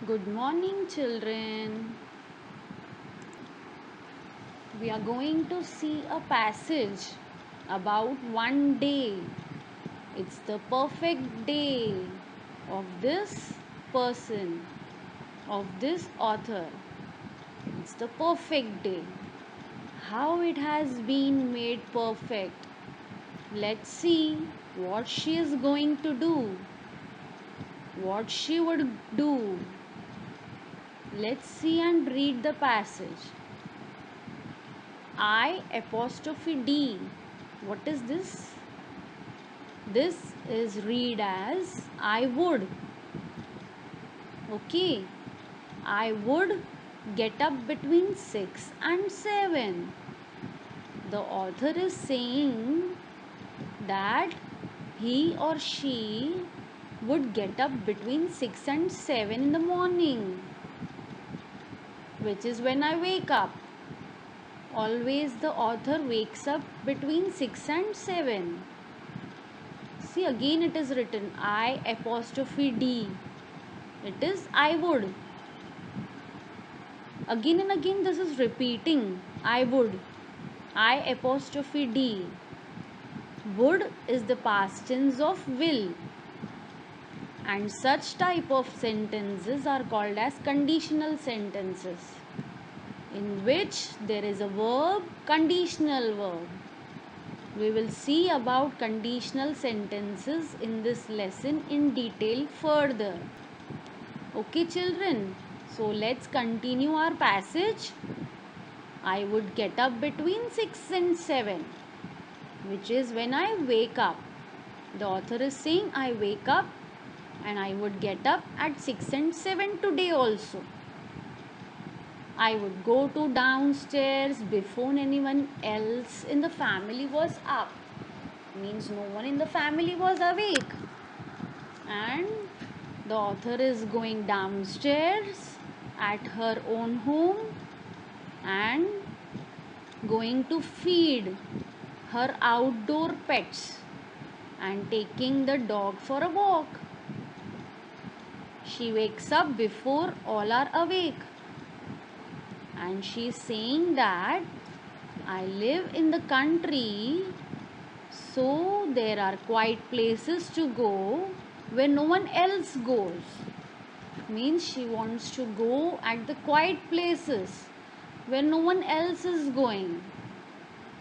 Good morning, children. We are going to see a passage about one day. It's the perfect day of this person, of this author. It's the perfect day. How it has been made perfect. Let's see what she is going to do, what she would do. Let's see and read the passage. I apostrophe D. What is this? This is read as I would. Okay. I would get up between 6 and 7. The author is saying that he or she would get up between 6 and 7 in the morning, which is when I wake up. Always the author wakes up between 6 and 7. See, again it is written I apostrophe D. It is I would. Again and again this is repeating. I would. I apostrophe D. Would is the past tense of will. And such type of sentences are called as conditional sentences, in which there is a verb, conditional verb. We will see about conditional sentences in this lesson in detail further. Okay, children. So let's continue our passage. I would get up between 6 and 7, which is when I wake up. The author is saying I wake up and I would get up at 6 and 7 today also. I would go to downstairs before anyone else in the family was up. Means no one in the family was awake. And the author is going downstairs at her own home and going to feed her outdoor pets and taking the dog for a walk. She wakes up before all are awake and she is saying that I live in the country, so there are quiet places to go where no one else goes. Means she wants to go at the quiet places where no one else is going.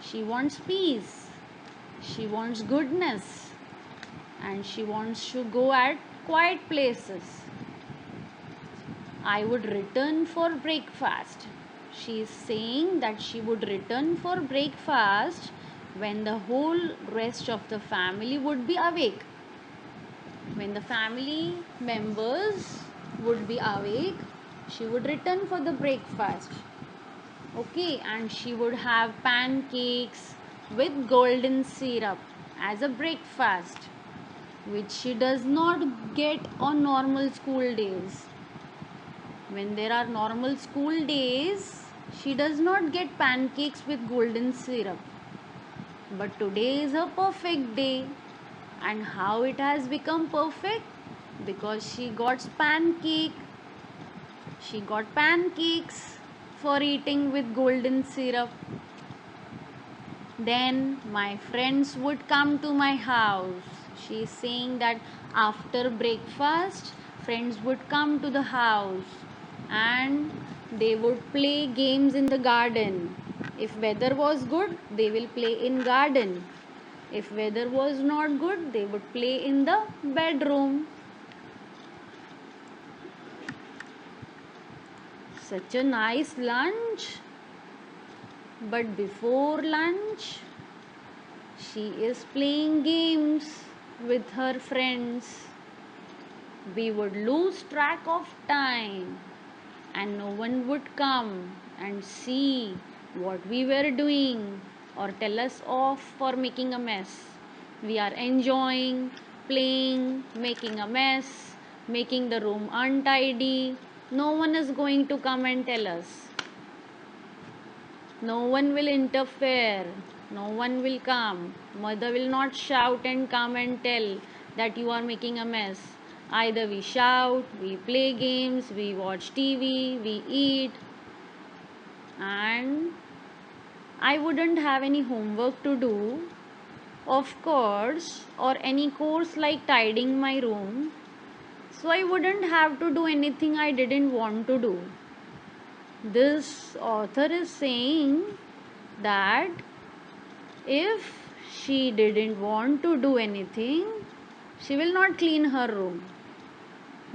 She wants peace, she wants goodness, and she wants to go at quiet places. I would return for breakfast. She is saying that she would return for breakfast when the whole rest of the family would be awake. When the family members would be awake, she would return for the breakfast. Okay, and she would have pancakes with golden syrup as a breakfast, which she does not get on normal school days. When there are normal school days, she does not get pancakes with golden syrup. But today is a perfect day. And how it has become perfect? Because she got pancake. She got pancakes for eating with golden syrup. Then my friends would come to my house. She is saying that after breakfast, friends would come to the house and they would play games in the garden. If weather was good, they will play in garden. If weather was not good, they would play in the bedroom. Such a nice lunch. But before lunch, she is playing games with her friends. We would lose track of time and no one would come and see what we were doing or tell us off for making a mess. We are enjoying, playing, making a mess, making the room untidy. No one is going to come and tell us. No one will interfere. No one will come. Mother will not shout and come and tell that you are making a mess. Either we shout, we play games, we watch TV, we eat, and I wouldn't have any homework to do, of course, or any course like tidying my room, so I wouldn't have to do anything I didn't want to do. This author is saying that if she didn't want to do anything, she will not clean her room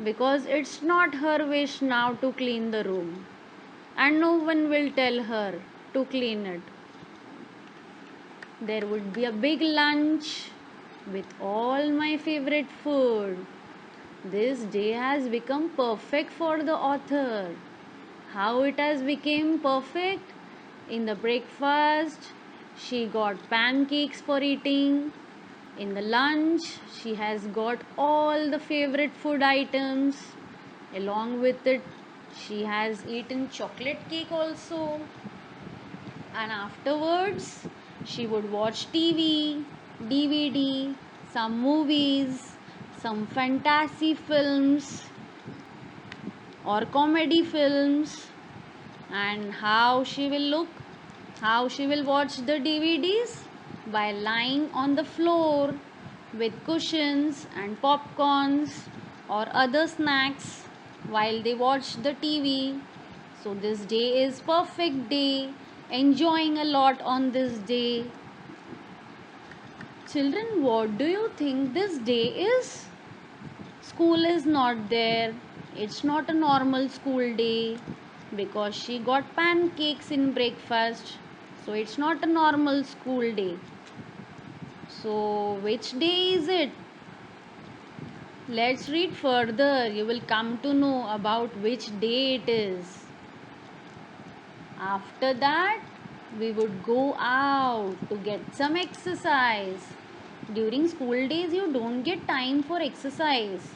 because it's not her wish now to clean the room, and no one will tell her to clean it. There would be a big lunch with all my favorite food. This day has become perfect for the author. How it has become perfect? In the breakfast, she got pancakes for eating. In the lunch, she has got all the favorite food items. Along with it, she has eaten chocolate cake also. And afterwards, she would watch TV, DVD, some movies, some fantasy films or comedy films. And how she will look, how she will watch the DVDs? By lying on the floor with cushions and popcorns or other snacks while they watch the TV. So this day is perfect day, enjoying a lot on this day. Children, what do you think this day is? School is not there. It's not a normal school day because she got pancakes in breakfast. So it's not a normal school day. So which day is it? Let's read further. You will come to know about which day it is. After that, we would go out to get some exercise. During school days, you don't get time for exercise.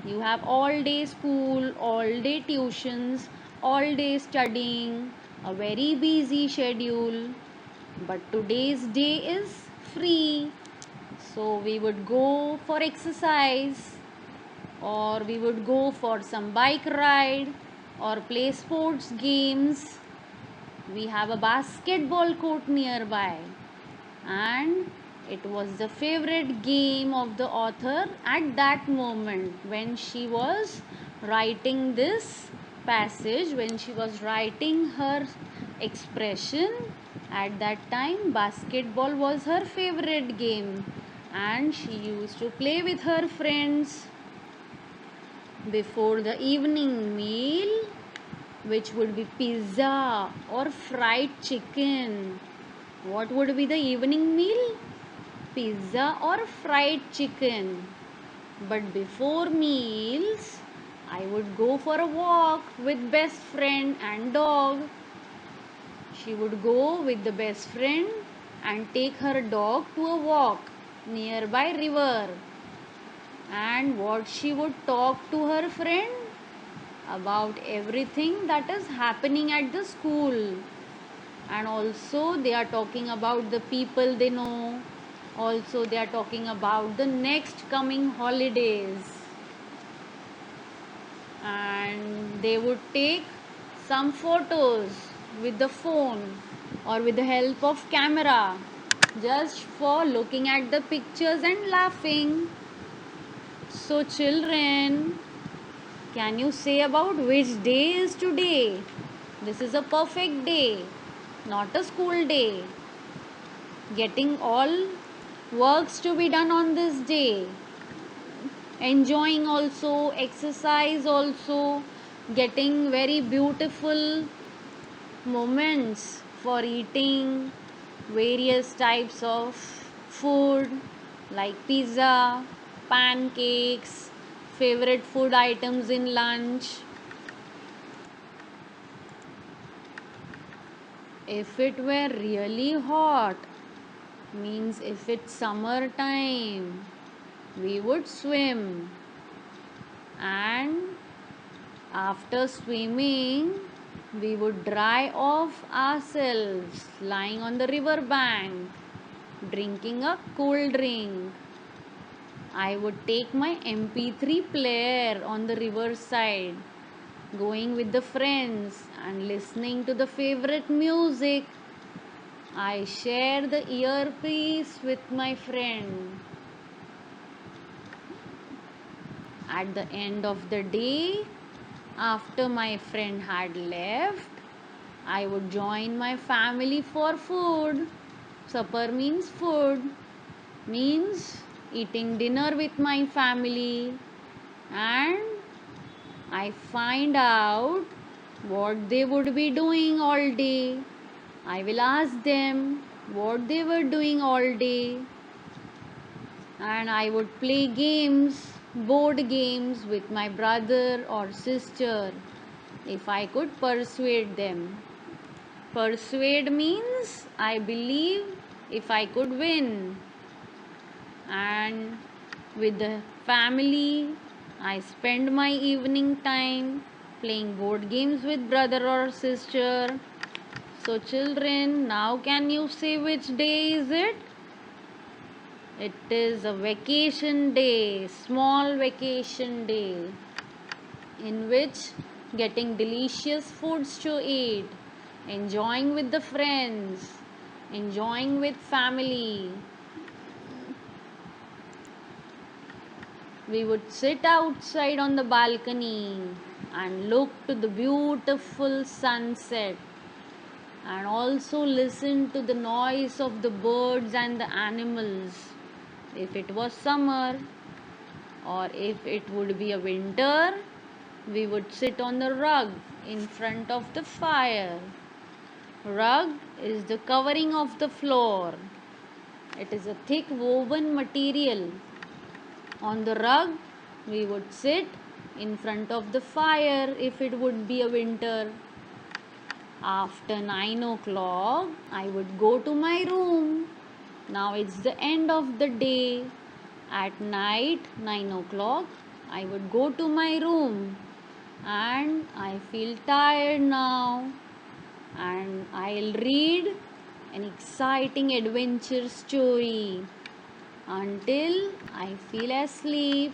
You have all day school, all day tuitions, all day studying, a very busy schedule. But today's day is free. So we would go for exercise, or we would go for some bike ride, or play sports games. We have a basketball court nearby, and it was the favorite game of the author at that moment when she was writing this passage, when she was writing her expression. At that time, basketball was her favorite game, and she used to play with her friends before the evening meal, which would be pizza or fried chicken. What would be the evening meal? Pizza or fried chicken. But before meals, I would go for a walk with best friend and dog. She would go with the best friend and take her dog to a walk nearby river. And what she would talk to her friend about everything that is happening at the school. And also they are talking about the people they know. Also they are talking about the next coming holidays, and they would take some photos with the phone or with the help of camera, just for looking at the pictures and laughing. So children, can you say about which day is today? This is a perfect day, not a school day. Getting all works to be done on this day. Enjoying also, exercise also, getting very beautiful moments for eating various types of food like pizza, pancakes, favorite food items in lunch. If it were really hot, means if it's summer time, we would swim, and after swimming we would dry off ourselves lying on the river bank drinking a cool drink. I would take my MP3 player on the riverside, going with the friends and listening to the favorite music. I share the earpiece with my friend. At the end of the day, after my friend had left, I would join my family for food. Supper means food, means eating dinner with my family, and I find out what they would be doing all day. I will ask them what they were doing all day, and I would play games, board games with my brother or sister if I could persuade them. Persuade means I believe if I could win. And with the family, I spend my evening time playing board games with brother or sister. So, children, now can you say which day is it? It is a vacation day, small vacation day, in which getting delicious foods to eat, enjoying with the friends, enjoying with family. We would sit outside on the balcony and look to the beautiful sunset and also listen to the noise of the birds and the animals. If it was summer or if it would be a winter, we would sit on the rug in front of the fire. Rug is the covering of the floor. It is a thick woven material. On the rug, we would sit in front of the fire if it would be a winter. After 9 o'clock, I would go to my room. Now it's the end of the day. At night, 9 o'clock, I would go to my room and I feel tired now. And I'll read an exciting adventure story until I feel asleep.